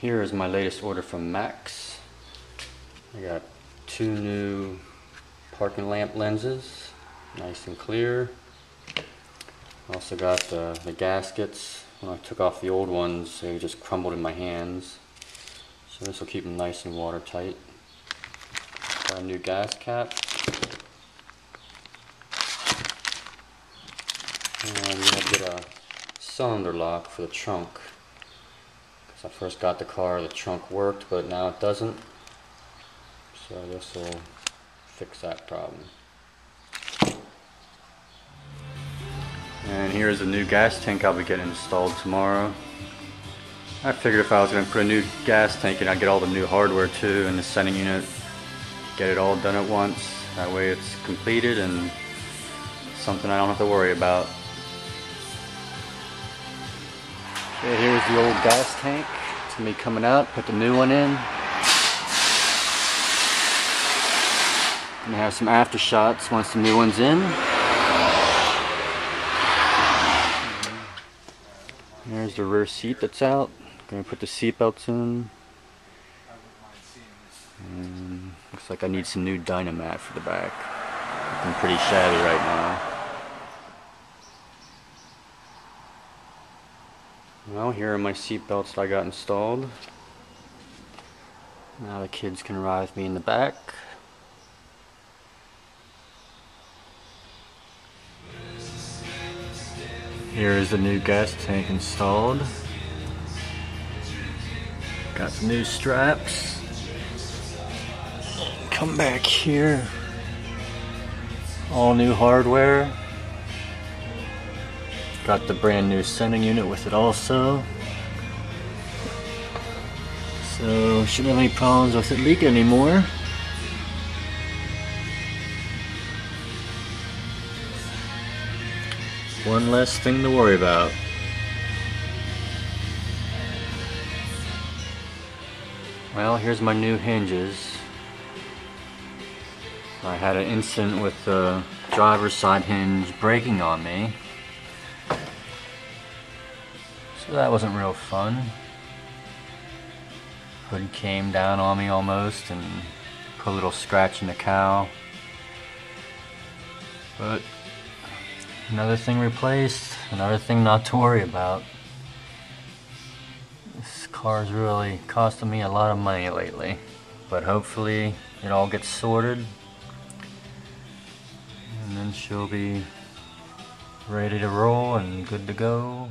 Here is my latest order from Max. I got 2 new parking lamp lenses, nice and clear. Also got the gaskets. When I took off the old ones, they just crumbled in my hands. So this will keep them nice and watertight. Got a new gas cap. And I'm going to get a cylinder lock for the trunk. Because I first got the car, the trunk worked, but now it doesn't. So this will fix that problem. And here's the new gas tank I'll be getting installed tomorrow. I figured if I was going to put a new gas tank in, I'd get all the new hardware too and the sending unit, get it all done at once. That way it's completed and something I don't have to worry about. Okay, here's the old gas tank. It's going to be coming out. Put the new one in. Gonna have some after shots once the new one's in. There's the rear seat that's out. Gonna put the seatbelts in. And looks like I need some new Dynamat for the back. Looking pretty shabby right now. Well, here are my seatbelts that I got installed. Now the kids can ride with me in the back. Here is the new gas tank installed. Got some new straps. Come back here. All new hardware. Got the brand new sending unit with it also. So shouldn't have any problems with it leaking anymore. One less thing to worry about. Well, here's my new hinges. I had an incident with the driver's side hinge breaking on me. So that wasn't real fun. Hood came down on me almost and put a little scratch in the cowl. But another thing replaced, another thing not to worry about. This car's really costing me a lot of money lately, but hopefully it all gets sorted and then she'll be ready to roll and good to go.